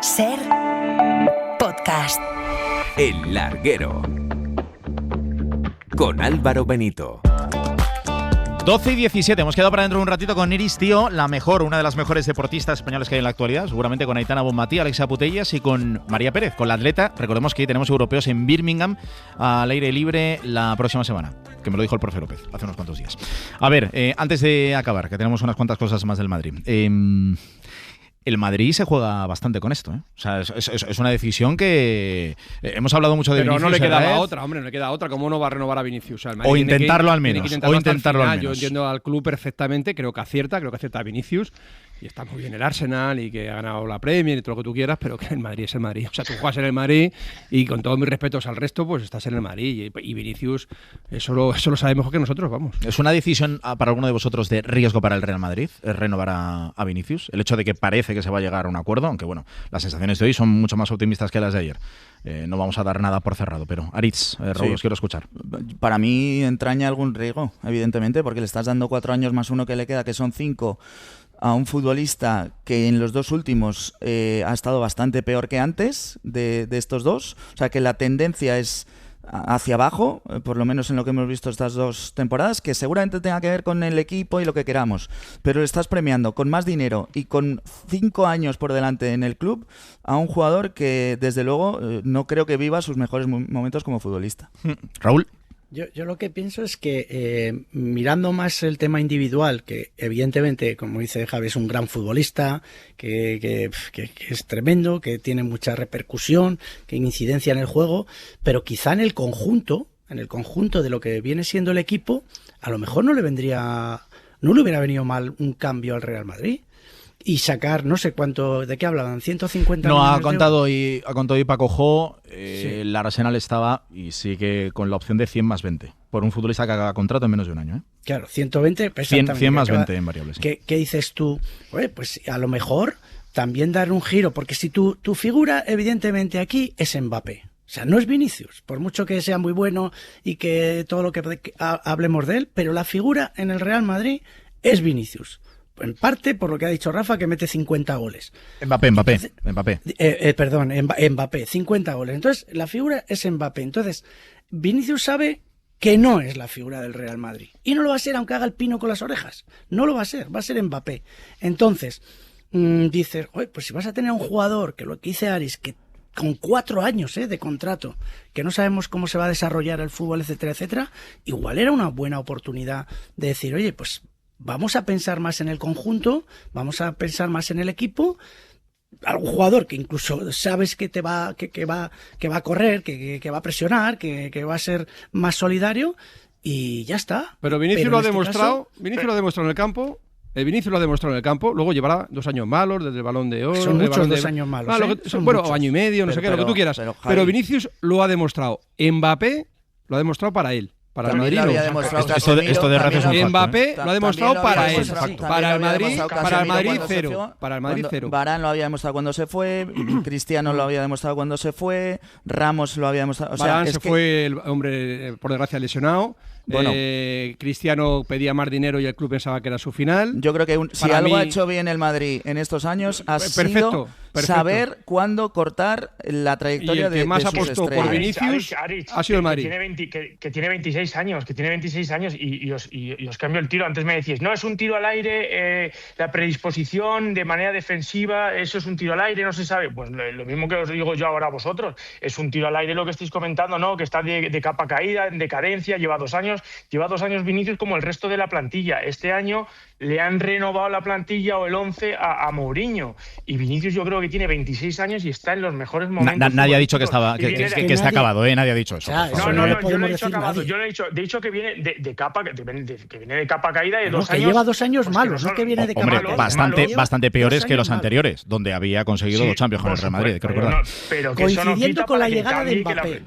SER Podcast. El Larguero con Álvaro Benito. 12 y 17, hemos quedado para dentro de un ratito con Iris Tío, una de las mejores deportistas españolas que hay en la actualidad, seguramente con Aitana Bonmatí, Alexia Putellas y con María Pérez, con la atleta. Recordemos que tenemos europeos en Birmingham al aire libre la próxima semana, que me lo dijo el profe López hace unos cuantos días. A ver, antes de acabar, que tenemos unas cuantas cosas más del Madrid. El Madrid se juega bastante con esto, ¿eh? O sea, es una decisión que hemos hablado mucho de Vinicius. Pero no le quedaba otra, hombre, no le queda otra. ¿Cómo no va a renovar a Vinicius? O sea, el Madrid o intentarlo al menos. Yo entiendo al club perfectamente, creo que acierta a Vinicius. Y está muy bien el Arsenal y que ha ganado la Premier y todo lo que tú quieras, pero que el Madrid es el Madrid. O sea, tú juegas en el Madrid y con todos mis respetos al resto, pues estás en el Madrid. Y Vinicius, eso lo sabe mejor que nosotros, vamos. ¿Es una decisión para alguno de vosotros de riesgo para el Real Madrid renovar a Vinicius? El hecho de que parece que se va a llegar a un acuerdo, aunque bueno, las sensaciones de hoy son mucho más optimistas que las de ayer. No vamos a dar nada por cerrado, pero Aritz, Raúl, os quiero escuchar. Para mí entraña algún riesgo, evidentemente, porque le estás dando 4 años más uno que le queda, que son 5, a un futbolista que en los dos últimos ha estado bastante peor que antes de estos dos. O sea, que la tendencia es hacia abajo, por lo menos en lo que hemos visto estas 2 temporadas, que seguramente tenga que ver con el equipo y lo que queramos, pero le estás premiando con más dinero y con 5 años por delante en el club a un jugador que desde luego no creo que viva sus mejores momentos como futbolista. Raúl. Yo lo que pienso es que mirando más el tema individual, que evidentemente, como dice Javi, es un gran futbolista, que es tremendo, que tiene mucha repercusión, que incidencia en el juego, pero quizá en el conjunto de lo que viene siendo el equipo, a lo mejor no le hubiera venido mal un cambio al Real Madrid. Y sacar, no sé cuánto, ¿de qué hablaban? 150 millones. No, ha contado hoy Paco Jo, sí. El Arsenal estaba y sigue con la opción de 100 más 20, por un futbolista que haga contrato en menos de un año, ¿eh? Claro, 120, 100 más 20 en variables. Sí. ¿Qué dices tú? Oye, pues a lo mejor también dar un giro, porque si tu figura evidentemente aquí es Mbappé. O sea, no es Vinicius, por mucho que sea muy bueno y que todo lo que hablemos de él, pero la figura en el Real Madrid es Vinicius. En parte, por lo que ha dicho Rafa, que mete 50 goles. Mbappé. Mbappé, 50 goles. Entonces, la figura es Mbappé. Entonces, Vinicius sabe que no es la figura del Real Madrid. Y no lo va a ser aunque haga el pino con las orejas. No lo va a ser Mbappé. Entonces, dices, oye, pues si vas a tener un jugador, que lo que dice Aris, que con 4 años de contrato, que no sabemos cómo se va a desarrollar el fútbol, etcétera, etcétera, igual era una buena oportunidad de decir, oye, pues vamos a pensar más en el conjunto, vamos a pensar más en el equipo. Algún jugador que incluso sabes que va a correr, que va a presionar, que va a ser más solidario y ya está. Pero Vinicius lo ha demostrado, Vinicius lo ha demostrado en el campo. Vinicius lo ha demostrado en el campo, luego llevará 2 años malos desde el Balón de Oro. Son muchos 2 años malos. O año y medio, no sé qué, lo que tú quieras. Pero Vinicius lo ha demostrado. Mbappé lo ha demostrado para él. Para el Madrid, esto de raza es un facto, Mbappé lo ha demostrado para él. Para el Madrid, cero. Para el Madrid, cero. Varane lo había demostrado cuando se fue, Cristiano lo había demostrado cuando se fue, Ramos lo había demostrado. O sea, Varane fue el hombre, por desgracia, lesionado. Bueno, Cristiano pedía más dinero y el club pensaba que era su final. Yo creo que si algo ha hecho bien el Madrid en estos años ha sido saber cuándo cortar la trayectoria de sus estrellas. Y el que más apostó por Vinicius ha sido el Madrid. Que tiene 26 años y os cambio el tiro. Antes me decíais, no, es un tiro al aire, la predisposición de manera defensiva, eso es un tiro al aire, no se sabe. Pues lo mismo que os digo yo ahora a vosotros, es un tiro al aire lo que estáis comentando, ¿no? Que está de capa caída, en decadencia, lleva 2 años Vinicius como el resto de la plantilla. Este año le han renovado la plantilla o el 11 a Mourinho. Y Vinicius yo creo que tiene 26 años y está en los mejores momentos. Nadie ha dicho que está acabado, nadie ha dicho eso. No, yo no he dicho acabado. Yo he dicho que viene de capa caída de 2 años. Que lleva 2 años malos, no que viene de capa caída. Bastante peores que los anteriores, donde había conseguido 2 Champions con el Real Madrid, hay que recordar. Pero que coincidiendo con la llegada de Mbappé.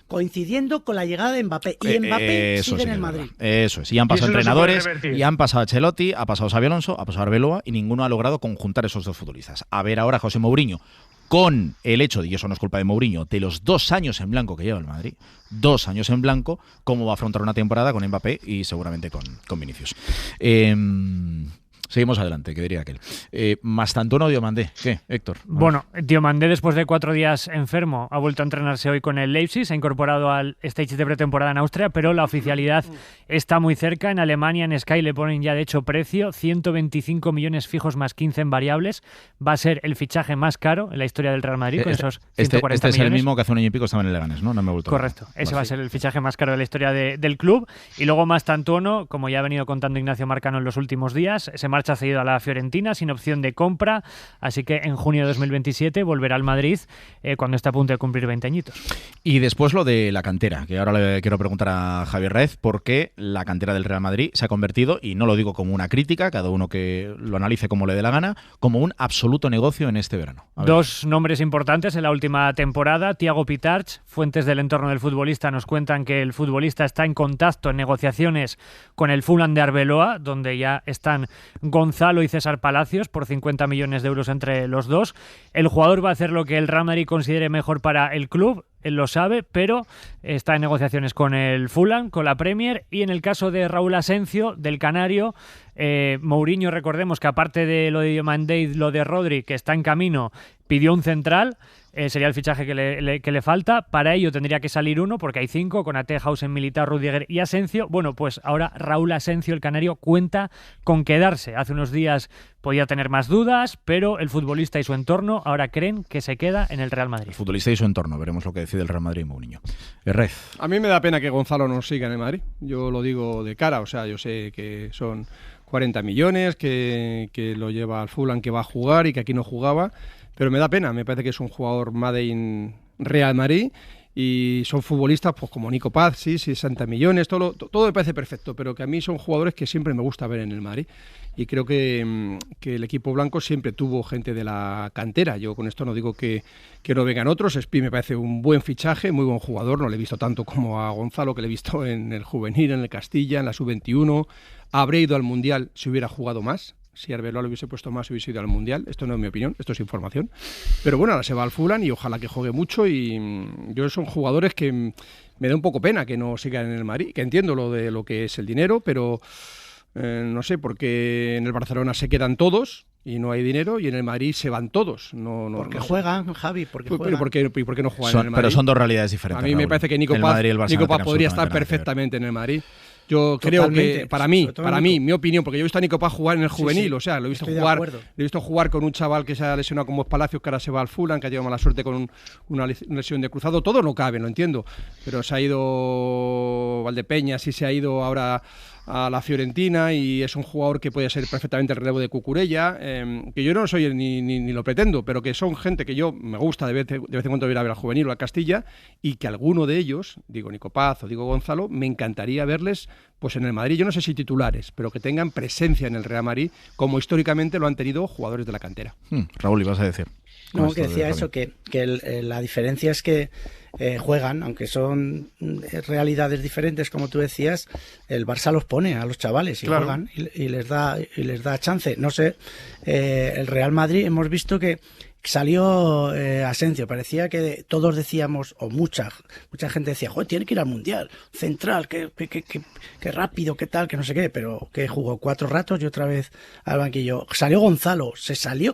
Coincidiendo con la llegada de Mbappé. Y Mbappé sigue en el Madrid. Eso es. Y han pasado entrenadores, y han pasado Ancelotti, ha pasado Xabi Alonso, ha pasado Arbeloa, y ninguno ha logrado conjuntar esos 2 futbolistas. A ver ahora José Mourinho, con el hecho, y eso no es culpa de Mourinho, de los 2 años en blanco que lleva el Madrid, 2 años en blanco, cómo va a afrontar una temporada con Mbappé y seguramente con Vinicius. Seguimos adelante, que diría aquel. Mastantuono o Diomandé. ¿Qué, Héctor? Bueno, Diomandé, después de 4 días enfermo, ha vuelto a entrenarse hoy con el Leipzig, se ha incorporado al stage de pretemporada en Austria, pero la oficialidad está muy cerca. En Alemania, en Sky, le ponen ya de hecho precio, 125 millones fijos más 15 en variables. Va a ser el fichaje más caro en la historia del Real Madrid, con esos 140 este es millones. el mismo que hace un año y pico estaba en el Leganés, ¿no? No me he vuelto. Correcto, ese vale. va a ser el fichaje más caro de la historia del club. Y luego Mastantuono, como ya ha venido contando Ignacio Marcano en los últimos días, se marcha cedido a la Fiorentina sin opción de compra, así que en junio de 2027 volverá al Madrid cuando esté a punto de cumplir 20 añitos. Y después lo de la cantera, que ahora le quiero preguntar a Javier Raez, por qué la cantera del Real Madrid se ha convertido, y no lo digo como una crítica, cada uno que lo analice como le dé la gana, como un absoluto negocio en este verano. Dos nombres importantes en la última temporada, Thiago Pitarch. Fuentes del entorno del futbolista nos cuentan que el futbolista está en contacto, en negociaciones con el Fulham de Arbeloa, donde ya están Gonzalo y César Palacios por 50 millones de euros entre los dos. El jugador va a hacer lo que el Real Madrid considere mejor para el club, él lo sabe, pero está en negociaciones con el Fulham, con la Premier, y en el caso de Raúl Asencio, del Canario, Mourinho, recordemos que aparte de lo de Diomandé y lo de Rodri, que está en camino, pidió un central. Sería el fichaje que le falta. Para ello tendría que salir uno, porque hay 5, con Ate, Hausen, Militao, Rudiger y Asencio. Bueno, pues ahora Raúl Asencio, el canario, cuenta con quedarse. Hace unos días podía tener más dudas, pero el futbolista y su entorno ahora creen que se queda en el Real Madrid. El futbolista y su entorno, veremos lo que decide el Real Madrid y Mourinho. Rez. A mí me da pena que Gonzalo no siga en el Madrid. Yo lo digo de cara, o sea, yo sé que son 40 millones, que lo lleva al Fulham, que va a jugar y que aquí no jugaba. Pero me da pena, me parece que es un jugador made in Real Madrid y son futbolistas pues como Nico Paz, sí, 60 millones, todo me parece perfecto, pero que a mí son jugadores que siempre me gusta ver en el Madrid y creo que el equipo blanco siempre tuvo gente de la cantera. Yo con esto no digo que no vengan otros. Spi me parece un buen fichaje, muy buen jugador, no le he visto tanto como a Gonzalo, que le he visto en el juvenil, en el Castilla, en la sub-21, habría ido al Mundial si hubiera jugado más. Si Arbeloa lo hubiese puesto más, hubiese ido al Mundial. Esto no es mi opinión, esto es información. Pero bueno, ahora se va al Fulham y ojalá que juegue mucho. Y yo son jugadores que me da un poco pena que no sigan en el Madrid. Que entiendo lo de lo que es el dinero, pero no sé, porque en el Barcelona se quedan todos y no hay dinero, y en el Madrid se van todos. Porque juegan, Javi, porque juegan. ¿Por qué no juegan en el Madrid? Pero son dos realidades diferentes. A mí me parece que Nico Paz podría estar perfectamente en el Madrid. Yo creo que para mí, mi opinión, porque yo he visto a Nico Paz jugar en el juvenil, o sea, lo he visto jugar con un chaval que se ha lesionado como Palacios, que ahora se va al Fulham, que ha tenido mala suerte con una lesión de cruzado. Todo no cabe, lo entiendo, pero se ha ido Valdepeñas, sí se ha ido ahora a la Fiorentina, y es un jugador que puede ser perfectamente el relevo de Cucurella, que yo no soy ni lo pretendo, pero que son gente que yo me gusta de vez en cuando ir a ver al juvenil o al Castilla, y que alguno de ellos, digo Nico Paz o digo Gonzalo, me encantaría verles pues en el Madrid. Yo no sé si titulares, pero que tengan presencia en el Real Madrid, como históricamente lo han tenido jugadores de la cantera. Raúl, ibas a decir. No, que decía eso, que la diferencia es que juegan, aunque son realidades diferentes, como tú decías, el Barça los pone a los chavales y juegan y les da chance. No sé, el Real Madrid hemos visto que salió Asencio, parecía que todos decíamos, o mucha gente decía, joder, tiene que ir al Mundial, central, que rápido, que tal, que no sé qué, pero que jugó 4 ratos y otra vez al banquillo. Salió Gonzalo,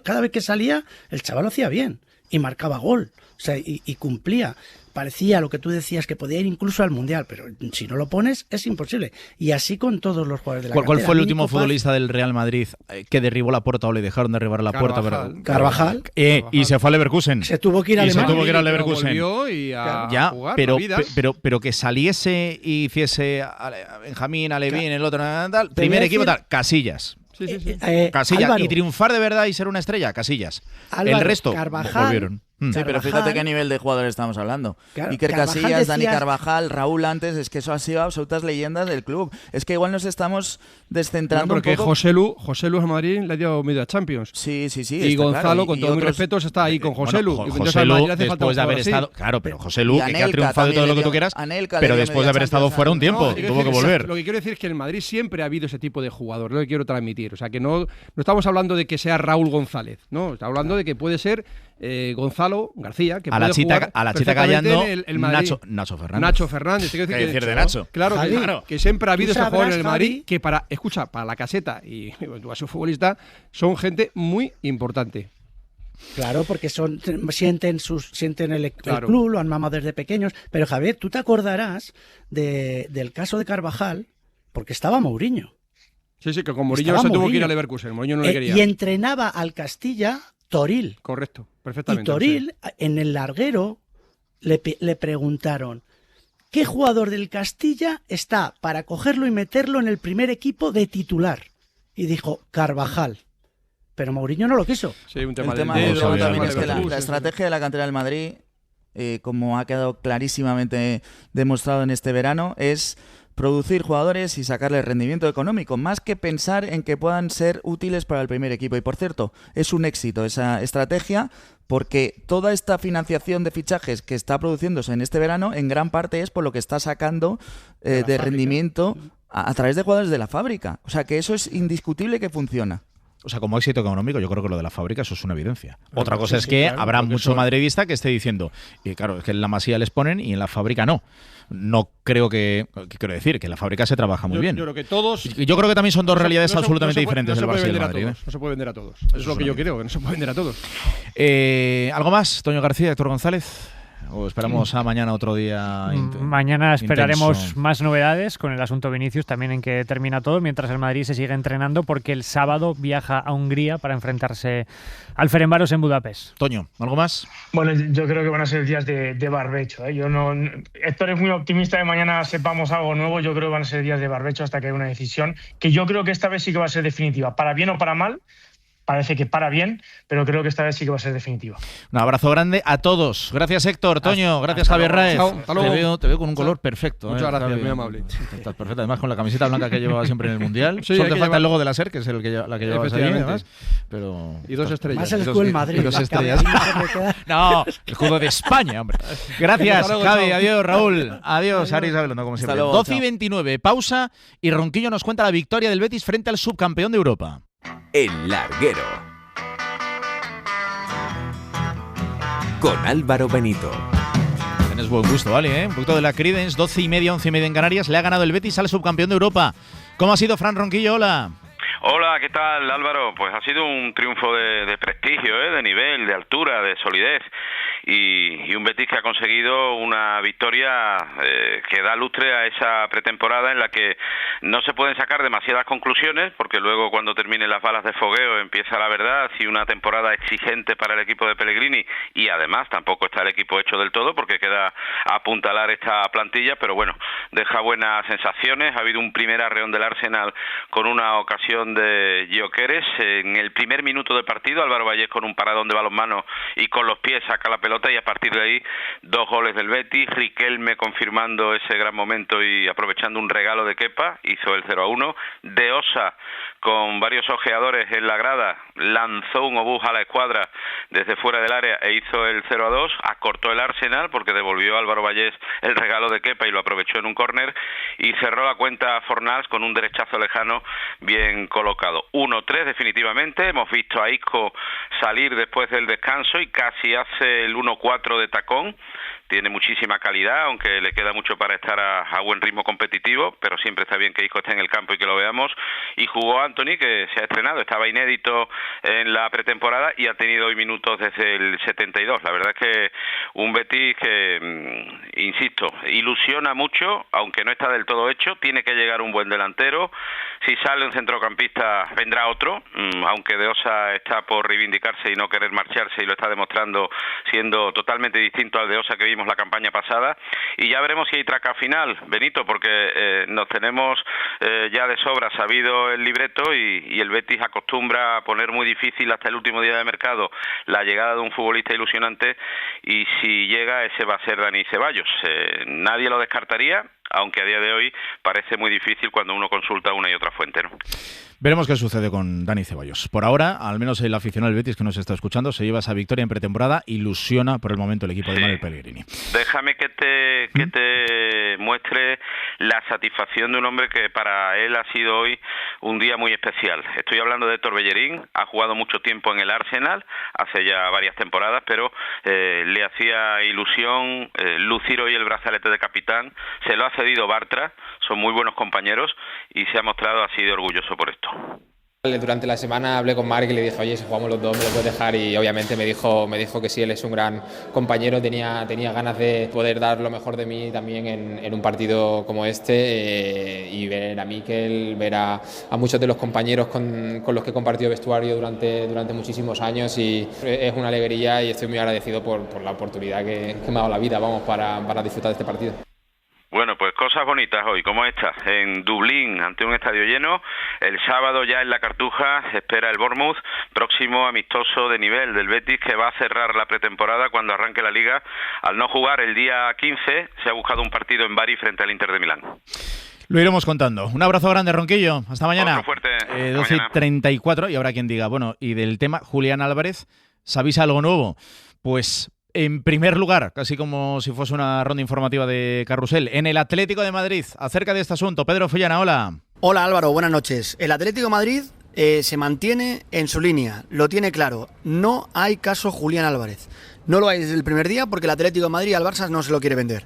cada vez que salía, el chaval lo hacía bien y marcaba gol, o sea, y cumplía. Parecía lo que tú decías, que podía ir incluso al Mundial, pero si no lo pones es imposible. Y así con todos los jugadores de la ¿Cuál cantera. fue el último futbolista del Real Madrid que derribó la puerta o le dejaron derribar la puerta? Carvajal. Y se fue al Leverkusen. Se tuvo que ir a Leverkusen. Pero que saliese y hiciese a Benjamín, a Levín, el otro, tal, primer equipo, tal, Casillas. Casillas. Álvaro. Y triunfar de verdad y ser una estrella, Casillas. Álvaro, el resto Carvajal, volvieron. Sí, pero fíjate qué nivel de jugadores estamos hablando. Iker Casillas, Dani Carvajal, Raúl antes, es que eso ha sido absolutas leyendas del club. Es que igual nos estamos descentrando un poco. Porque José Lu a Madrid le dio media Champions. Sí. Y Gonzalo, claro, con todos mis respetos, está ahí con José Lu. José Lu, después de haber estado... Claro, pero José Lu, que ha triunfado y todo lo que tú quieras, pero después de haber estado fuera un tiempo, tuvo que volver. Lo que quiero decir es que en Madrid siempre ha habido ese tipo de jugador, lo que quiero transmitir. O sea, que no estamos hablando de que sea Raúl González, no, estamos hablando de que puede ser Gonzalo Gonzalo García, que a la puede chita, jugar a la chita perfectamente callando en el Madrid. Nacho Fernández. Nacho Fernández. Tengo que ¿Qué decir de Nacho? Claro, Javi, que siempre ha habido tú ese jugador en el sabrás, Madrid Javi, que para la caseta y tú vas a ser futbolista, son gente muy importante. Claro, porque sienten el Claro. club, lo han mamado desde pequeños. Pero Javier, tú te acordarás del caso de Carvajal, porque estaba Mourinho. Sí, que con Mourinho Estaba se tuvo que ir Mourinho. a Leverkusen. Mourinho no le quería. Y entrenaba al Castilla Toril. Correcto, Y perfectamente. Toril, en el larguero, le preguntaron: ¿qué jugador del Castilla está para cogerlo y meterlo en el primer equipo de titular? Y dijo: Carvajal. Pero Mourinho no lo quiso. Sí, un El tema tema del del dedo, juego sabía, también no es que Leverkusen, la estrategia de la cantera del Madrid, como ha quedado clarísimamente demostrado en este verano, es producir jugadores y sacarles rendimiento económico, más que pensar en que puedan ser útiles para el primer equipo. Y por cierto, es un éxito esa estrategia, porque toda esta financiación de fichajes que está produciéndose en este verano, en gran parte es por lo que está sacando de rendimiento a través de jugadores de la fábrica. O sea que eso es indiscutible que funciona. O sea, como éxito económico, yo creo que lo de la fábrica, eso es una evidencia. Otra cosa es sí, que claro, habrá porque mucho madridista que esté diciendo, y claro, es que en la Masía les ponen y en la fábrica no. No creo que quiero decir, que en la fábrica se trabaja muy bien. Yo creo que todos. Y yo creo que también son dos realidades absolutamente no se puede- diferentes, no el se Barça y puede el vender a Madrid. todos, no se puede vender a todos. Eso es lo que yo creo, que no se puede vender a todos. ¿Algo más, Toño García, Héctor González? ¿O esperamos a mañana otro día? Mañana esperaremos intenso? más novedades con el asunto Vinicius, también en que termina todo, mientras el Madrid se sigue entrenando, porque el sábado viaja a Hungría para enfrentarse al Ferencváros en Budapest. Toño, ¿algo más? Bueno, yo creo que van a ser días de barbecho, ¿eh? Héctor es muy optimista de mañana sepamos algo nuevo. Yo creo que van a ser días de barbecho hasta que haya una decisión, que yo creo que esta vez sí que va a ser definitiva, para bien o para mal. Parece que para bien, pero creo que esta vez sí que va a ser definitiva. Un abrazo grande a todos. Gracias, Héctor, Toño, gracias, Javier Raez. Chao, hasta luego. Te veo con un color perfecto. Muchas gracias, Javi. muy amable. Estás perfecto, además con la camiseta blanca que llevaba siempre en el Mundial. Sí, Solo hay te que falta llevar- el logo de la SER, que es la que llevas ahí, Efectivamente. además. Pero Y dos estrellas. Más el Y escudo del Madrid. y dos la estrellas. cabeza no se le queda. No, el escudo de España, hombre. Gracias, Hasta luego, Javi. chao. Adiós, Raúl. Adiós, Aris Gabilondo, como siempre. luego, 12 y chao. 29, pausa. Y Ronquillo nos cuenta la victoria del Betis frente al subcampeón de Europa. El Larguero. Con Álvaro Benito. Tienes buen gusto, ¿vale? Un poquito de la Creedence, 12 y media, 11 y media en Canarias. Le ha ganado el Betis al subcampeón de Europa. ¿Cómo ha sido, Fran Ronquillo? Hola. Hola, ¿qué tal, Álvaro? Pues ha sido un triunfo de prestigio, de nivel, de altura, de solidez. Y un Betis que ha conseguido una victoria que da lustre a esa pretemporada en la que no se pueden sacar demasiadas conclusiones, porque luego cuando terminen las balas de fogueo empieza la verdad, y una temporada exigente para el equipo de Pellegrini, y además tampoco está el equipo hecho del todo porque queda a apuntalar esta plantilla, pero bueno, deja buenas sensaciones. Ha habido un primer arreón del Arsenal con una ocasión de Gyökeres en el primer minuto de partido. Álvaro Vallés con un paradón de balonmano y con los pies saca la pelota, y a partir de ahí 2 goles del Betis. Riquelme confirmando ese gran momento y aprovechando un regalo de Kepa, hizo el 0-1. De Osa, con varios ojeadores en la grada, lanzó un obús a la escuadra desde fuera del área e hizo el 0-2. Acortó el Arsenal porque devolvió a Álvaro Vallés el regalo de Kepa y lo aprovechó en un córner, y cerró la cuenta Fornals con un derechazo lejano bien colocado. 1-3 definitivamente. Hemos visto a Isco salir después del descanso y casi hace el 1-4 de tacón. Tiene muchísima calidad, aunque le queda mucho para estar a buen ritmo competitivo, pero siempre está bien que Isco esté en el campo y que lo veamos. Y jugó Antony, que se ha estrenado, estaba inédito en la pretemporada y ha tenido hoy minutos desde el 72. La verdad es que un Betis que, insisto, ilusiona mucho, aunque no está del todo hecho. Tiene que llegar un buen delantero. Si sale un centrocampista, vendrá otro, aunque De Osa está por reivindicarse y no querer marcharse, y lo está demostrando siendo totalmente distinto al De Osa que vimos la campaña pasada. Y ya veremos si hay traca final, Benito, porque nos tenemos ya de sobra sabido el libreto, y el Betis acostumbra a poner muy difícil hasta el último día de mercado la llegada de un futbolista ilusionante, y si llega ese va a ser Dani Ceballos. Nadie lo descartaría, aunque a día de hoy parece muy difícil cuando uno consulta una y otra fuente, ¿no? Veremos qué sucede con Dani Ceballos. Por ahora, al menos el aficionado del Betis que nos está escuchando se lleva esa victoria en pretemporada, ilusiona por el momento el equipo de Manuel Pellegrini. Déjame que te muestre la satisfacción de un hombre que para él ha sido hoy un día muy especial. Estoy hablando de Héctor Bellerín, ha jugado mucho tiempo en el Arsenal, hace ya varias temporadas, pero le hacía ilusión lucir hoy el brazalete de capitán, se lo ha cedido Bartra, son muy buenos compañeros y se ha mostrado así de orgulloso por esto. Durante la semana hablé con Marc y le dije, oye, si jugamos los dos me lo puedes dejar, y obviamente me dijo que sí, él es un gran compañero, tenía ganas de poder dar lo mejor de mí también en un partido como este, y ver a Mikel, ver a muchos de los compañeros con los que he compartido vestuario durante muchísimos años, y es una alegría y estoy muy agradecido por la oportunidad que me ha dado la vida, para disfrutar de este partido. Bueno, pues cosas bonitas hoy, como esta, en Dublín, ante un estadio lleno. El sábado ya en la Cartuja se espera el Bournemouth, próximo amistoso de nivel del Betis, que va a cerrar la pretemporada cuando arranque la Liga. Al no jugar el día 15, se ha buscado un partido en Bari frente al Inter de Milán. Lo iremos contando. Un abrazo grande, Ronquillo. Hasta mañana. Otro fuerte. 12:34, y habrá quien diga, bueno, y del tema Julián Álvarez, ¿sabéis algo nuevo? Pues... en primer lugar, casi como si fuese una ronda informativa de Carrusel, en el Atlético de Madrid, acerca de este asunto. Pedro Fullana, hola. Hola Álvaro, buenas noches. El Atlético de Madrid se mantiene en su línea, lo tiene claro. No hay caso Julián Álvarez. No lo hay desde el primer día porque el Atlético de Madrid al Barça no se lo quiere vender.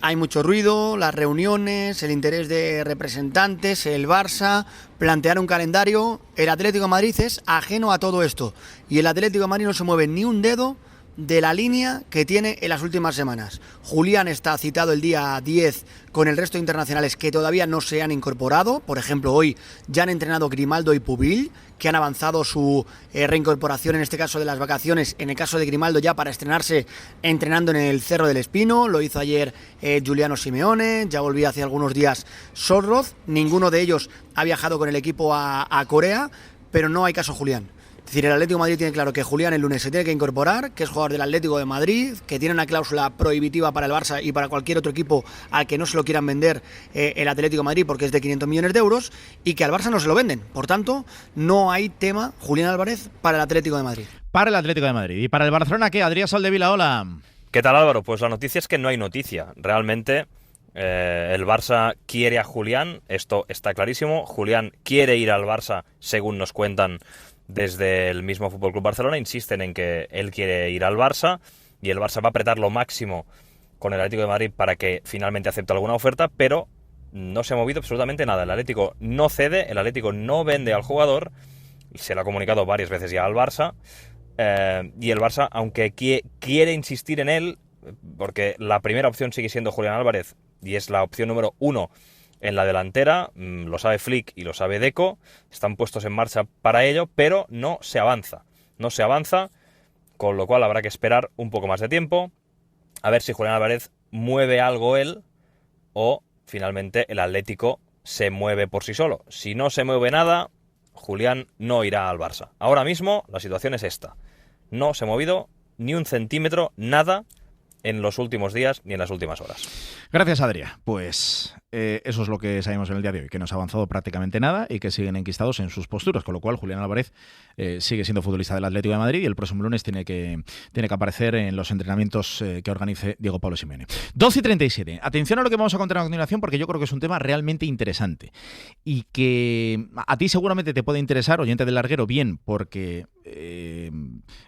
Hay mucho ruido, las reuniones, el interés de representantes, el Barça, plantear un calendario. El Atlético de Madrid es ajeno a todo esto. Y el Atlético de Madrid no se mueve ni un dedo de la línea que tiene en las últimas semanas. Julián está citado el día 10 con el resto de internacionales que todavía no se han incorporado. Por ejemplo, hoy ya han entrenado Grimaldo y Pubil, que han avanzado su reincorporación, en este caso de las vacaciones, en el caso de Grimaldo ya para estrenarse entrenando en el Cerro del Espino. Lo hizo ayer Giuliano Simeone, ya volvía hace algunos días Sorloth. Ninguno de ellos ha viajado con el equipo a Corea, pero no hay caso Julián. Es decir, el Atlético de Madrid tiene claro que Julián el lunes se tiene que incorporar, que es jugador del Atlético de Madrid, que tiene una cláusula prohibitiva para el Barça y para cualquier otro equipo al que no se lo quieran vender el Atlético de Madrid porque es de 500 millones de euros, y que al Barça no se lo venden. Por tanto, no hay tema Julián Álvarez para el Atlético de Madrid. Para el Atlético de Madrid. ¿Y para el Barcelona qué? Adrián Soldevila, hola. ¿Qué tal, Álvaro? Pues la noticia es que no hay noticia. Realmente el Barça quiere a Julián, esto está clarísimo. Julián quiere ir al Barça, según nos cuentan desde el mismo FC Barcelona. Insisten en que él quiere ir al Barça y el Barça va a apretar lo máximo con el Atlético de Madrid para que finalmente acepte alguna oferta, pero no se ha movido absolutamente nada. El Atlético no cede, el Atlético no vende al jugador, se lo ha comunicado varias veces ya al Barça, y el Barça, aunque quiere insistir en él, porque la primera opción sigue siendo Julián Álvarez y es la opción número 1 en la delantera, lo sabe Flick y lo sabe Deco, están puestos en marcha para ello, pero no se avanza, con lo cual habrá que esperar un poco más de tiempo, a ver si Julián Álvarez mueve algo él o finalmente el Atlético se mueve por sí solo. Si no se mueve nada, Julián no irá al Barça. Ahora mismo la situación es esta, no se ha movido ni un centímetro, nada, en los últimos días ni en las últimas horas. Gracias, Adrián. Pues eso es lo que sabemos en el día de hoy, que no se ha avanzado prácticamente nada y que siguen enquistados en sus posturas, con lo cual Julián Álvarez sigue siendo futbolista del Atlético de Madrid y el próximo lunes tiene que aparecer en los entrenamientos que organice Diego Pablo Simeone. 12:37. Atención a lo que vamos a contar a continuación, porque yo creo que es un tema realmente interesante y que a ti seguramente te puede interesar, oyente del Larguero, bien porque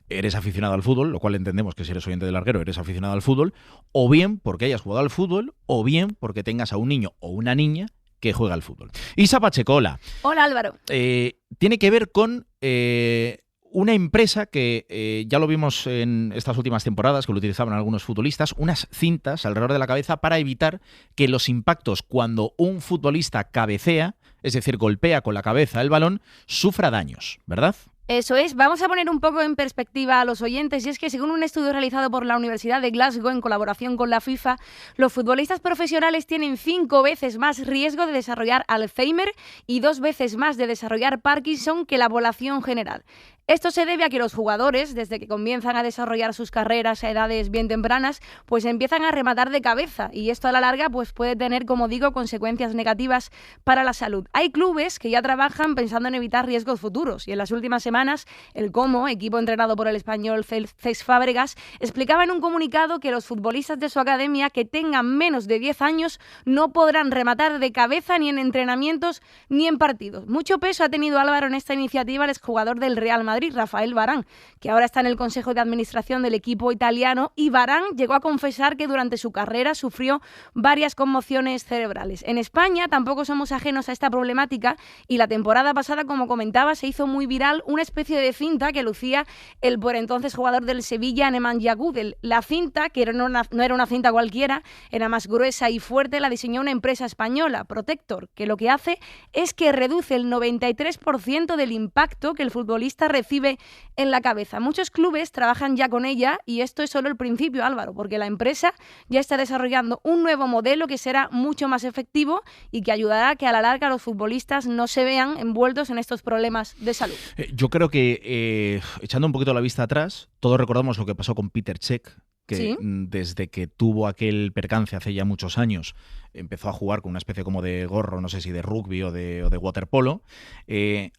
eres aficionado al fútbol, lo cual entendemos que si eres oyente del Larguero eres aficionado al fútbol, o bien porque hayas jugado al fútbol, o bien porque tengas a un niño o una niña que juega al fútbol. Isa Pacheco, hola. Hola, Álvaro. Tiene que ver con una empresa que ya lo vimos en estas últimas temporadas, que lo utilizaban algunos futbolistas, unas cintas alrededor de la cabeza para evitar que los impactos cuando un futbolista cabecea, es decir, golpea con la cabeza el balón, sufra daños, ¿verdad? Eso es, vamos a poner un poco en perspectiva a los oyentes, y es que según un estudio realizado por la Universidad de Glasgow en colaboración con la FIFA, los futbolistas profesionales tienen 5 veces más riesgo de desarrollar Alzheimer y 2 veces más de desarrollar Parkinson que la población general. Esto se debe a que los jugadores, desde que comienzan a desarrollar sus carreras a edades bien tempranas, pues empiezan a rematar de cabeza y esto a la larga pues puede tener, como digo, consecuencias negativas para la salud. Hay clubes que ya trabajan pensando en evitar riesgos futuros y en las últimas semanas el Como, equipo entrenado por el español Cesc Fábregas, explicaba en un comunicado que los futbolistas de su academia que tengan menos de 10 años no podrán rematar de cabeza ni en entrenamientos ni en partidos. Mucho peso ha tenido Álvaro en esta iniciativa el exjugador del Real Madrid, Rafael Varane, que ahora está en el Consejo de Administración del equipo italiano, y Varane llegó a confesar que durante su carrera sufrió varias conmociones cerebrales. En España tampoco somos ajenos a esta problemática y la temporada pasada, como comentaba, se hizo muy viral una especie de cinta que lucía el por entonces jugador del Sevilla, Nemanja Güdel. La cinta, que no era una cinta cualquiera, era más gruesa y fuerte, la diseñó una empresa española, Protector, que lo que hace es que reduce el 93% del impacto que el futbolista recibe en la cabeza. Muchos clubes trabajan ya con ella y esto es solo el principio, Álvaro, porque la empresa ya está desarrollando un nuevo modelo que será mucho más efectivo y que ayudará a que a la larga los futbolistas no se vean envueltos en estos problemas de salud. Yo creo que, echando un poquito la vista atrás, todos recordamos lo que pasó con Peter Cech, que ¿sí? Desde que tuvo aquel percance hace ya muchos años, empezó a jugar con una especie como de gorro, no sé si de rugby o de waterpolo.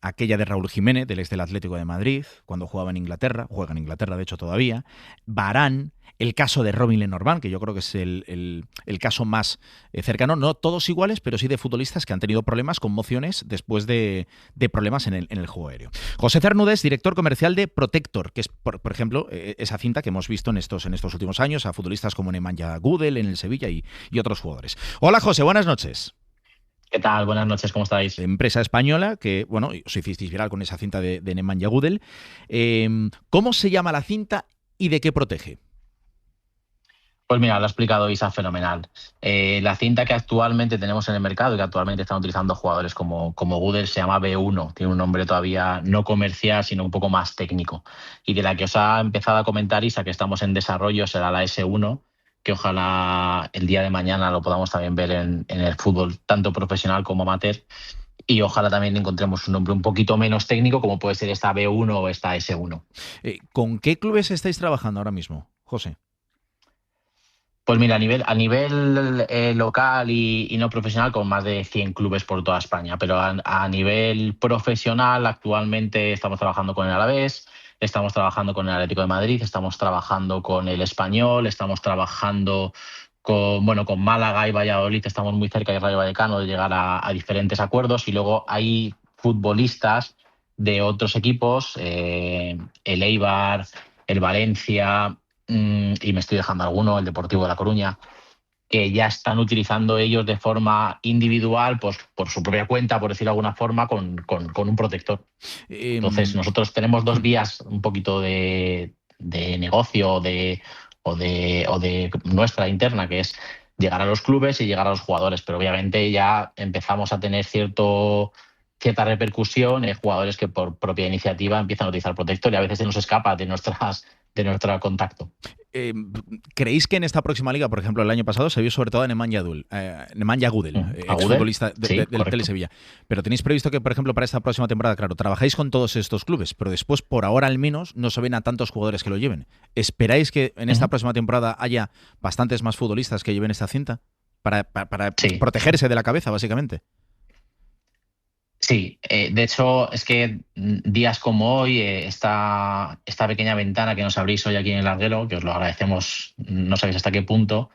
Aquella de Raúl Jiménez, del ex del Atlético de Madrid, cuando jugaba en Inglaterra, juega en Inglaterra de hecho todavía. Varane, el caso de Robin Lenormand, que yo creo que es el caso más cercano, no todos iguales, pero sí de futbolistas que han tenido problemas, conmociones, después de problemas en el juego aéreo. José Cernudes, director comercial de Protector, que es, por ejemplo, esa cinta que hemos visto en estos últimos años a futbolistas como Nemanja Güdel en el Sevilla y otros jugadores. Hola José, buenas noches. ¿Qué tal? Buenas noches, ¿cómo estáis? Empresa española que, bueno, os hicisteis viral con esa cinta de Nemanja Güdel. ¿Cómo se llama la cinta y de qué protege? Pues mira, lo ha explicado Isa fenomenal. La cinta que actualmente tenemos en el mercado y que actualmente están utilizando jugadores como Güdel se llama B1. Tiene un nombre todavía no comercial, sino un poco más técnico. Y de la que os ha empezado a comentar Isa, que estamos en desarrollo, será la S1, que ojalá el día de mañana lo podamos también ver en el fútbol, tanto profesional como amateur. Y ojalá también encontremos un nombre un poquito menos técnico, como puede ser esta B1 o esta S1. ¿Con qué clubes estáis trabajando ahora mismo, José? Pues mira, a nivel local y no profesional, con más de 100 clubes por toda España. Pero a nivel profesional, actualmente estamos trabajando con el Alavés, estamos trabajando con el Atlético de Madrid, estamos trabajando con el Español, estamos trabajando con Málaga y Valladolid. Estamos muy cerca de Rayo Vallecano de llegar a diferentes acuerdos. Y luego hay futbolistas de otros equipos, el Eibar, el Valencia, y me estoy dejando alguno, el Deportivo de La Coruña, que ya están utilizando ellos de forma individual, pues por su propia cuenta, por decirlo de alguna forma, con un protector. Entonces nosotros tenemos dos vías un poquito de negocio o de nuestra interna, que es llegar a los clubes y llegar a los jugadores, pero obviamente ya empezamos a tener cierta repercusión en jugadores que por propia iniciativa empiezan a utilizar protector y a veces se nos escapa de nuestro contacto. ¿Creéis que en esta próxima liga, por ejemplo, el año pasado se vio sobre todo a Nemanja Güdel, exfutbolista del Tele Sevilla? Pero tenéis previsto que, por ejemplo, para esta próxima temporada, claro, trabajáis con todos estos clubes, pero después, por ahora al menos, no se ven a tantos jugadores que lo lleven. ¿Esperáis que en esta próxima temporada haya bastantes más futbolistas que lleven esta cinta para protegerse de la cabeza, básicamente? Sí, de hecho es que días como hoy, esta pequeña ventana que nos abrís hoy aquí en el Larguero, que os lo agradecemos, no sabéis hasta qué punto,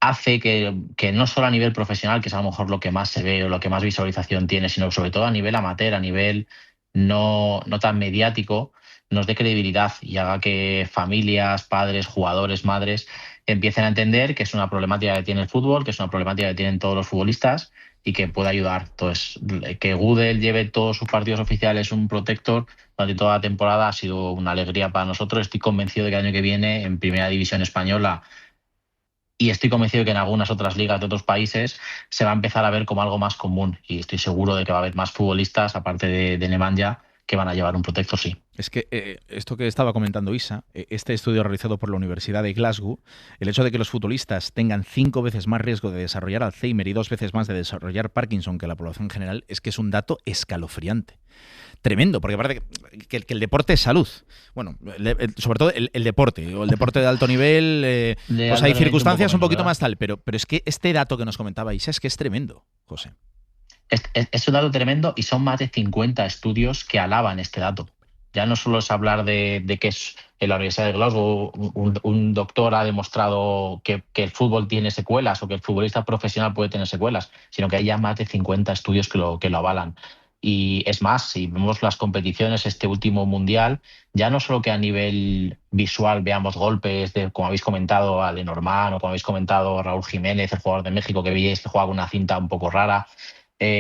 hace que no solo a nivel profesional, que es a lo mejor lo que más se ve o lo que más visualización tiene, sino sobre todo a nivel amateur, a nivel no tan mediático, nos dé credibilidad y haga que familias, padres, jugadores, madres empiecen a entender que es una problemática que tiene el fútbol, que es una problemática que tienen todos los futbolistas y que puede ayudar. Entonces, que Güdel lleve todos sus partidos oficiales un protector durante toda la temporada ha sido una alegría para nosotros. Estoy convencido de que el año que viene en Primera División Española, y estoy convencido de que en algunas otras ligas de otros países se va a empezar a ver como algo más común, y estoy seguro de que va a haber más futbolistas, aparte de Nemanja, que van a llevar un protector, sí. Es que esto que estaba comentando Isa, este estudio realizado por la Universidad de Glasgow, el hecho de que los futbolistas tengan 5 veces más riesgo de desarrollar Alzheimer y 2 veces más de desarrollar Parkinson que la población general, es que es un dato escalofriante. Tremendo, porque parece que el deporte es salud. Bueno, sobre todo el deporte, o el deporte de alto nivel, pues hay circunstancias un poquito más tal, pero es que este dato que nos comentaba Isa es que es tremendo, José. Es un dato tremendo y son más de 50 estudios que alaban este dato. Ya no solo es hablar de que es en la Universidad de Glasgow un doctor ha demostrado que el fútbol tiene secuelas o que el futbolista profesional puede tener secuelas, sino que hay ya más de 50 estudios que lo avalan. Y es más, si vemos las competiciones, este último mundial, ya no solo que a nivel visual veamos golpes, como habéis comentado, a Lenormand o como habéis comentado Raúl Jiménez, el jugador de México, que veíais que jugaba con una cinta un poco rara,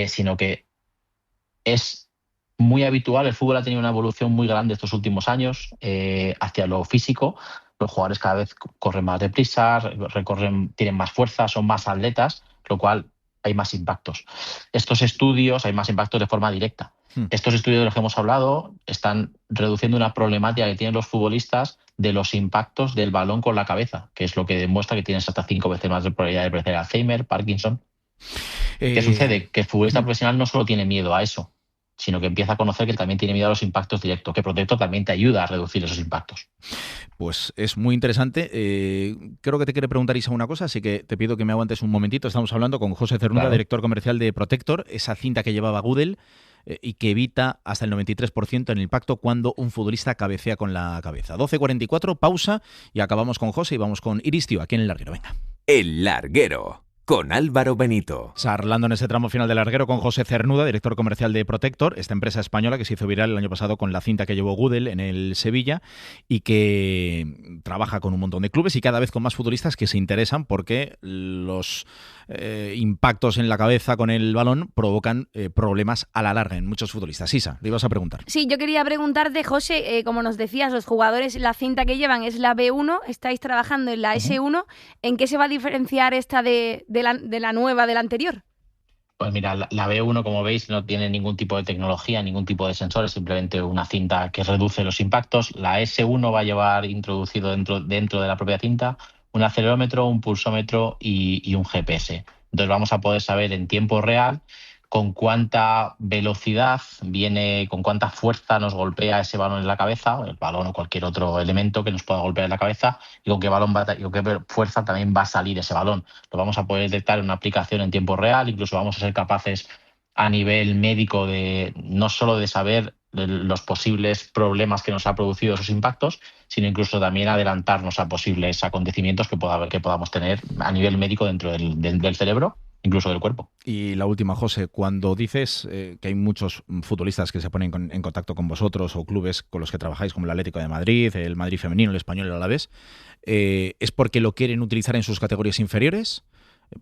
sino que es muy habitual. El fútbol ha tenido una evolución muy grande estos últimos años hacia lo físico. Los jugadores cada vez corren más deprisa, tienen más fuerza, son más atletas, lo cual hay más impactos. Estos estudios, hay más impactos de forma directa. Estos estudios de los que hemos hablado están reduciendo una problemática que tienen los futbolistas de los impactos del balón con la cabeza, que es lo que demuestra que tienes hasta 5 veces más de probabilidad de padecer Alzheimer, Parkinson. ¿Qué sucede? Que el futbolista profesional no solo tiene miedo a eso, sino que empieza a conocer que también tiene miedo a los impactos directos, que Protector también te ayuda a reducir esos impactos. Pues es muy interesante. Creo que te quiere preguntar Isa una cosa, así que te pido que me aguantes un momentito. Estamos hablando con José Cernuda, claro, director comercial de Protector, esa cinta que llevaba Gudel y que evita hasta el 93% en el impacto cuando un futbolista cabecea con la cabeza. 12:44, pausa y acabamos con José y vamos con Iris Tío, aquí en El Larguero. Venga. El Larguero. Con Álvaro Benito. Charlando en este tramo final del Larguero con José Cernuda, director comercial de Protector, esta empresa española que se hizo viral el año pasado con la cinta que llevó Gudel en el Sevilla y que trabaja con un montón de clubes y cada vez con más futbolistas que se interesan porque los impactos en la cabeza con el balón provocan problemas a la larga en muchos futbolistas. Isa, le ibas a preguntar. Sí, yo quería preguntarte, José, como nos decías, los jugadores, la cinta que llevan es la B1, estáis trabajando en la S1, ¿en qué se va a diferenciar esta de la nueva, de la anterior? Pues mira, la B1, como veis, no tiene ningún tipo de tecnología, ningún tipo de sensores, simplemente una cinta que reduce los impactos. La S1 va a llevar introducido dentro de la propia cinta un acelerómetro, un pulsómetro y un GPS. Entonces vamos a poder saber en tiempo real con cuánta velocidad viene, con cuánta fuerza nos golpea ese balón en la cabeza, el balón o cualquier otro elemento que nos pueda golpear en la cabeza, y con qué fuerza también va a salir ese balón. Lo vamos a poder detectar en una aplicación en tiempo real, incluso vamos a ser capaces a nivel médico de no solo de saber los posibles problemas que nos ha producido esos impactos, sino incluso también adelantarnos a posibles acontecimientos que podamos tener a nivel médico dentro del cerebro, incluso del cuerpo. Y la última, José, cuando dices que hay muchos futbolistas que se ponen en contacto con vosotros o clubes con los que trabajáis, como el Atlético de Madrid, el Madrid femenino, el Español y el Alavés, ¿es porque lo quieren utilizar en sus categorías inferiores?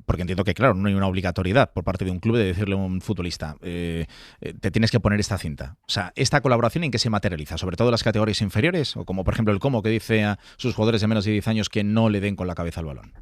Porque entiendo que, claro, no hay una obligatoriedad por parte de un club de decirle a un futbolista te tienes que poner esta cinta. O sea, ¿esta colaboración en qué se materializa? ¿Sobre todo en las categorías inferiores? O como, por ejemplo, el Como, que dice a sus jugadores de menos de 10 años que no le den con la cabeza al balón.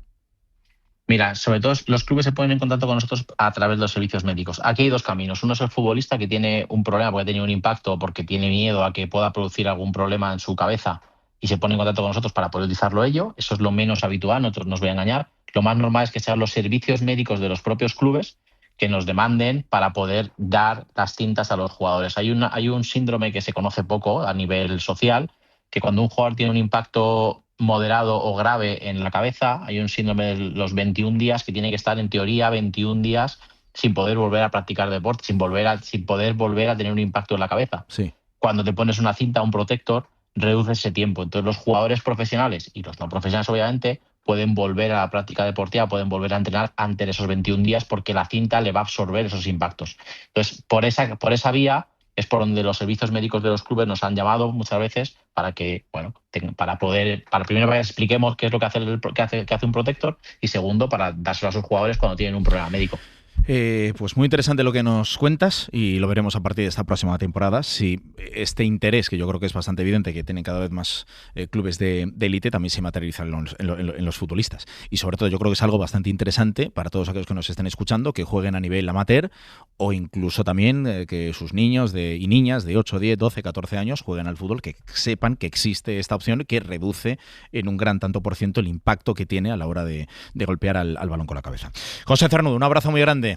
Mira, sobre todo los clubes se ponen en contacto con nosotros a través de los servicios médicos. Aquí hay dos caminos. Uno es el futbolista que tiene un problema porque ha tenido un impacto, porque tiene miedo a que pueda producir algún problema en su cabeza y se pone en contacto con nosotros para poder utilizarlo ello. Eso es lo menos habitual, no os voy a engañar. Lo más normal es que sean los servicios médicos de los propios clubes que nos demanden para poder dar las cintas a los jugadores. Hay un síndrome que se conoce poco a nivel social, que cuando un jugador tiene un impacto moderado o grave en la cabeza, hay un síndrome de los 21 días que tiene que estar en teoría 21 días sin poder volver a practicar deporte, sin poder volver a tener un impacto en la cabeza. Sí. Cuando te pones una cinta, un protector, reduce ese tiempo. Entonces los jugadores profesionales y los no profesionales, obviamente, pueden volver a la práctica deportiva, pueden volver a entrenar antes de esos 21 días porque la cinta le va a absorber esos impactos. Entonces, por esa vía es por donde los servicios médicos de los clubes nos han llamado muchas veces para que, primero para que expliquemos qué es lo que hace un protector y segundo, para dárselo a sus jugadores cuando tienen un problema médico. Pues muy interesante lo que nos cuentas y lo veremos a partir de esta próxima temporada. Si este interés, que yo creo que es bastante evidente, que tienen cada vez más clubes de élite, también se materializa en los futbolistas. Y sobre todo yo creo que es algo bastante interesante para todos aquellos que nos estén escuchando, que jueguen a nivel amateur o incluso también que sus niños y niñas de 8, 10, 12, 14 años jueguen al fútbol, que sepan que existe esta opción que reduce en un gran tanto por ciento el impacto que tiene a la hora de golpear al balón con la cabeza. José Cernudo, un abrazo muy grande.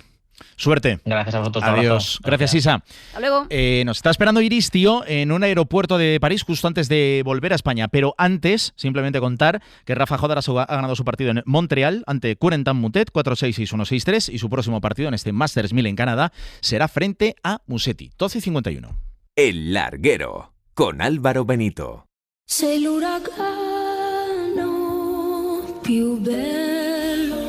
Suerte. Gracias a vosotros. Adiós. Gracias, Isa. Hasta luego. Nos está esperando Iris, tío, en un aeropuerto de París justo antes de volver a España. Pero antes, simplemente contar que Rafa Jodaras ha ganado su partido en Montreal ante Corentin Moutet 4-6, 6-1, 6-3 y su próximo partido en este Masters 1000 en Canadá será frente a Musetti. 12:51. El Larguero, con Álvaro Benito. Sei l'uragano più bello.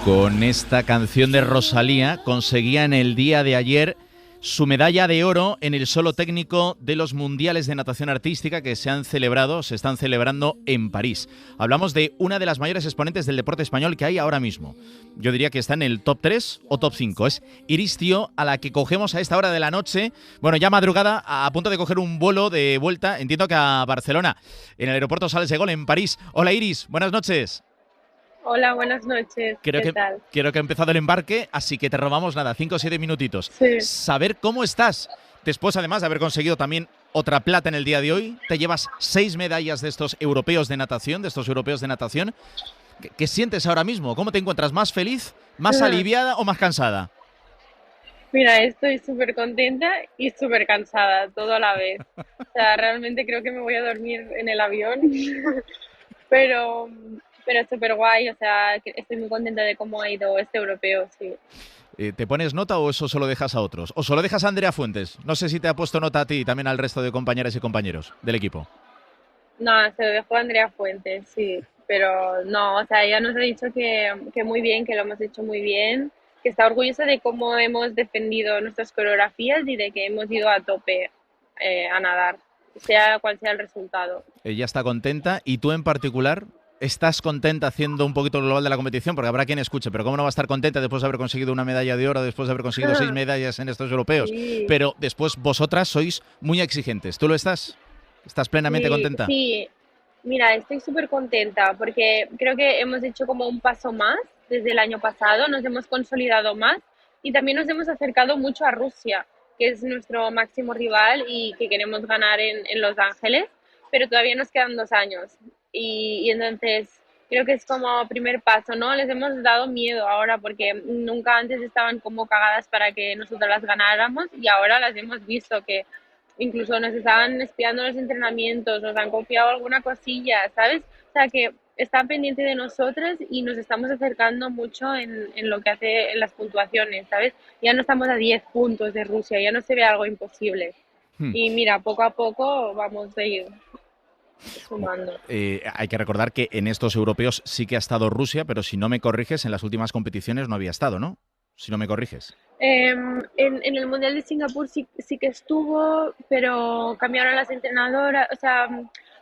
Con esta canción de Rosalía conseguía en el día de ayer su medalla de oro en el solo técnico de los mundiales de natación artística que se están celebrando en París. Hablamos de una de las mayores exponentes del deporte español que hay ahora mismo. Yo diría que está en el top 3 o top 5. Es Iris Tío, a la que cogemos a esta hora de la noche, bueno, ya madrugada, a punto de coger un vuelo de vuelta, entiendo que a Barcelona, en el aeropuerto Charles de Gaulle en París. Hola Iris, buenas noches. Hola, buenas noches. ¿Qué tal? Creo que ha empezado el embarque, así que te robamos 5 o 7 minutitos. Sí. Saber cómo estás. Después, además de haber conseguido también otra plata en el día de hoy, te llevas 6 medallas de estos europeos de natación, ¿Qué sientes ahora mismo? ¿Cómo te encuentras? ¿Más feliz, más aliviada o más cansada? Mira, estoy súper contenta y súper cansada, todo a la vez. O sea, realmente creo que me voy a dormir en el avión, pero es súper guay, o sea, estoy muy contenta de cómo ha ido este europeo, sí. ¿Te pones nota o eso solo dejas a otros? ¿O solo dejas a Andrea Fuentes? No sé si te ha puesto nota a ti y también al resto de compañeras y compañeros del equipo. No, se lo dejó a Andrea Fuentes, sí, pero no, o sea, ella nos ha dicho que muy bien, que lo hemos hecho muy bien, que está orgullosa de cómo hemos defendido nuestras coreografías y de que hemos ido a tope a nadar, sea cual sea el resultado. Ella está contenta y tú en particular... ¿Estás contenta haciendo un poquito el global de la competición? Porque habrá quien escuche, pero ¿cómo no va a estar contenta después de haber conseguido una medalla de oro, después de haber conseguido 6 medallas en estos europeos? Sí. Pero después vosotras sois muy exigentes. ¿Tú lo estás? ¿Estás plenamente contenta? Sí, mira, estoy súper contenta porque creo que hemos hecho como un paso más desde el año pasado, nos hemos consolidado más y también nos hemos acercado mucho a Rusia, que es nuestro máximo rival y que queremos ganar en Los Ángeles, pero todavía nos quedan 2 años. Y entonces creo que es como primer paso, ¿no? Les hemos dado miedo ahora porque nunca antes estaban como cagadas para que nosotros las ganáramos y ahora las hemos visto que incluso nos estaban espiando los entrenamientos, nos han copiado alguna cosilla, ¿sabes? O sea que están pendientes de nosotras y nos estamos acercando mucho en lo que hace en las puntuaciones, ¿sabes? Ya no estamos a 10 puntos de Rusia, ya no se ve algo imposible. Y mira, poco a poco vamos a ir sumando. Hay que recordar que en estos europeos sí que ha estado Rusia, pero si no me corriges, en las últimas competiciones no había estado, ¿no? Si no me corriges. En el Mundial de Singapur sí que estuvo, pero cambiaron las entrenadoras, o sea,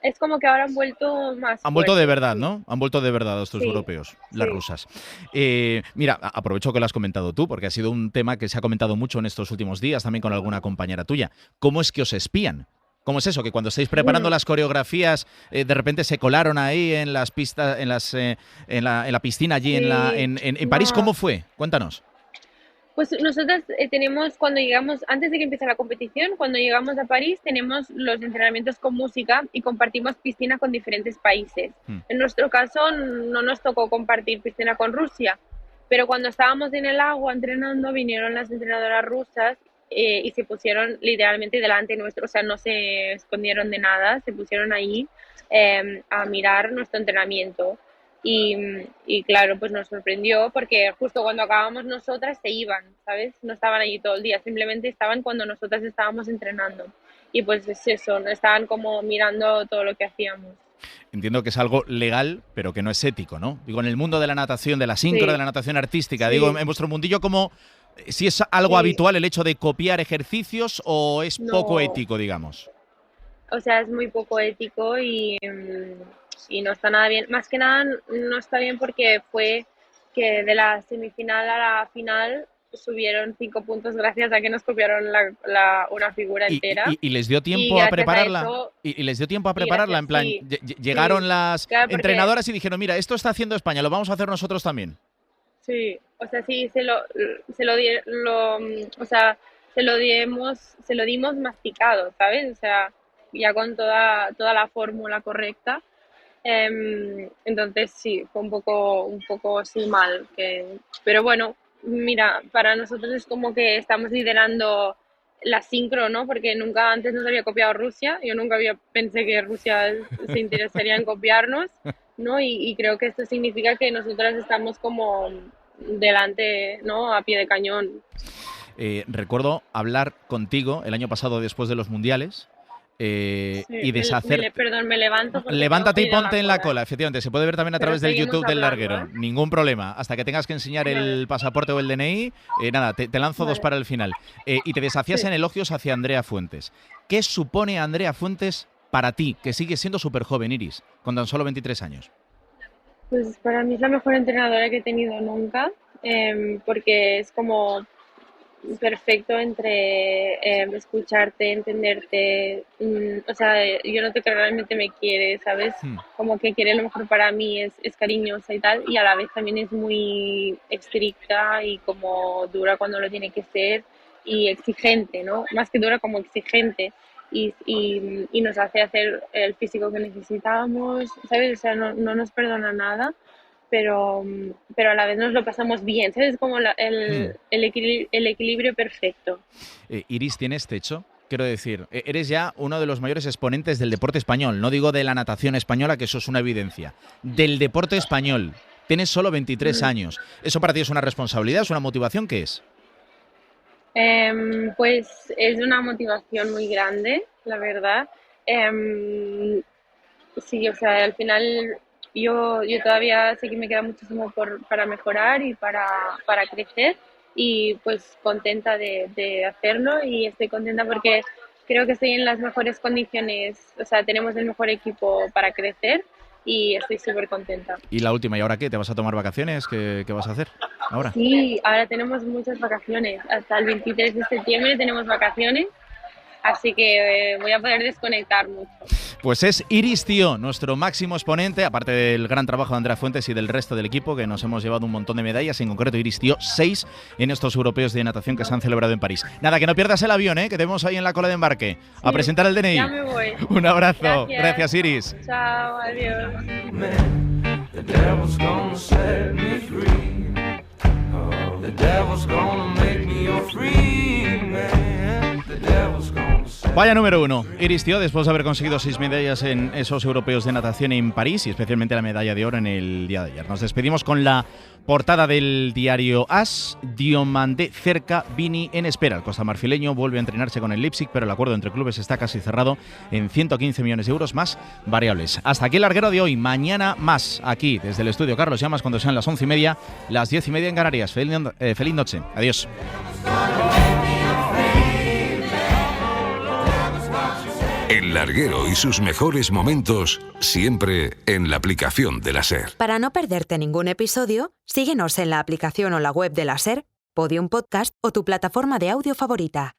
es como que ahora han vuelto más Han vuelto de fuertes, verdad, sí. ¿no? Han vuelto de verdad estos Sí, europeos, las sí. rusas. Mira, aprovecho que lo has comentado tú, porque ha sido un tema que se ha comentado mucho en estos últimos días, también con alguna compañera tuya. ¿Cómo es que os espían? ¿Cómo es eso? Que cuando estáis preparando las coreografías, de repente se colaron ahí en las pistas, en la piscina allí Sí. en París. No. ¿Cómo fue? Cuéntanos. Pues nosotros tenemos, cuando llegamos, antes de que empiece la competición, cuando llegamos a París, tenemos los entrenamientos con música y compartimos piscina con diferentes países. En nuestro caso no nos tocó compartir piscina con Rusia, pero cuando estábamos en el agua entrenando, vinieron las entrenadoras rusas y se pusieron literalmente delante nuestro, o sea, no se escondieron de nada, se pusieron ahí a mirar nuestro entrenamiento. Y claro, pues nos sorprendió porque justo cuando acabamos nosotras se iban, ¿sabes? No estaban allí todo el día, simplemente estaban cuando nosotras estábamos entrenando. Y pues es eso, estaban como mirando todo lo que hacíamos. Entiendo que es algo legal, pero que no es ético, ¿no? Digo, en el mundo de la natación, de la síncro, Sí. de la natación artística, Sí. digo, en vuestro mundillo, ¿cómo, si es algo Sí. habitual el hecho de copiar ejercicios o es No. poco ético, digamos? O sea, es muy poco ético y no está nada bien. Más que nada no está bien porque fue que de la semifinal a la final subieron 5 puntos gracias a que nos copiaron una figura entera. ¿Y les dio tiempo a prepararla? ¿Y les dio tiempo a prepararla? En plan, sí, llegaron las claro, entrenadoras y dijeron, mira, esto está haciendo España, lo vamos a hacer nosotros también. Sí, o sea, sí, se lo dimos masticado, ¿sabes? O sea, ya con toda la fórmula correcta. Entonces sí, fue un poco sí mal. Pero bueno, mira, para nosotros es como que estamos liderando la sincro, ¿no? Porque nunca antes nos había copiado Rusia. Yo nunca pensé que Rusia se interesaría en copiarnos, ¿no? Y creo que esto significa que nosotras estamos como delante, ¿no? A pie de cañón. Recuerdo hablar contigo el año pasado después de los mundiales. Sí, y deshacer. Perdón, me levanto. Levántate y ponte en la cola. Efectivamente, se puede ver también a través del YouTube del hablando, larguero. Ningún problema. Hasta que tengas que enseñar el pasaporte o el DNI, nada, te lanzo dos para el final. Y te deshacías en elogios hacia Andrea Fuentes. ¿Qué supone Andrea Fuentes para ti, que sigues siendo súper joven, Iris, con tan solo 23 años? Pues para mí es la mejor entrenadora que he tenido nunca, porque es como perfecto entre escucharte, entenderte, o sea, yo noto que realmente me quiere, ¿sabes? Como que quiere lo mejor para mí, es cariñosa y tal, y a la vez también es muy estricta y como dura cuando lo tiene que ser y exigente, ¿no? Más que dura, como exigente, y nos hace hacer el físico que necesitamos, ¿sabes? O sea, no nos perdona nada. Pero a la vez nos lo pasamos bien, ¿sabes? Como el equilibrio perfecto. Iris, ¿tienes techo? Quiero decir, eres ya uno de los mayores exponentes del deporte español. No digo de la natación española, que eso es una evidencia. Del deporte español. Tienes solo 23 años. ¿Eso para ti es una responsabilidad? ¿Es una motivación? ¿Qué es? Pues es una motivación muy grande, la verdad. Sí, o sea, al final... Yo todavía sé que me queda muchísimo para mejorar y para crecer, y pues contenta de hacerlo, y estoy contenta porque creo que estoy en las mejores condiciones, o sea, tenemos el mejor equipo para crecer y estoy súper contenta. Y la última, ¿y ahora qué? ¿Te vas a tomar vacaciones? ¿Qué vas a hacer ahora? Sí, ahora tenemos muchas vacaciones, hasta el 23 de septiembre tenemos vacaciones. Así que voy a poder desconectar mucho. Pues es Iris Tío, nuestro máximo exponente, aparte del gran trabajo de Andrea Fuentes y del resto del equipo, que nos hemos llevado un montón de medallas, en concreto Iris Tío, 6 en estos europeos de natación que se han celebrado en París. Nada, que no pierdas el avión, que te vemos ahí en la cola de embarque. Sí, a presentar el DNI. Ya me voy. Un abrazo. Gracias, Iris. Chao, adiós. Vaya número 1, Iris Tío, después de haber conseguido 6 medallas en esos europeos de natación en París y especialmente la medalla de oro en el día de ayer. Nos despedimos con la portada del diario AS. Diomandé cerca, Vini en espera. El costamarfileño vuelve a entrenarse con el Leipzig, pero el acuerdo entre clubes está casi cerrado en 115 millones de euros más variables. Hasta aquí el larguero de hoy. Mañana más aquí desde el estudio Carlos Llamas cuando sean las 11:30, las 10:30 en Canarias. Feliz noche. Adiós. El larguero y sus mejores momentos siempre en la aplicación de la SER. Para no perderte ningún episodio, síguenos en la aplicación o la web de la SER, Podium Podcast o tu plataforma de audio favorita.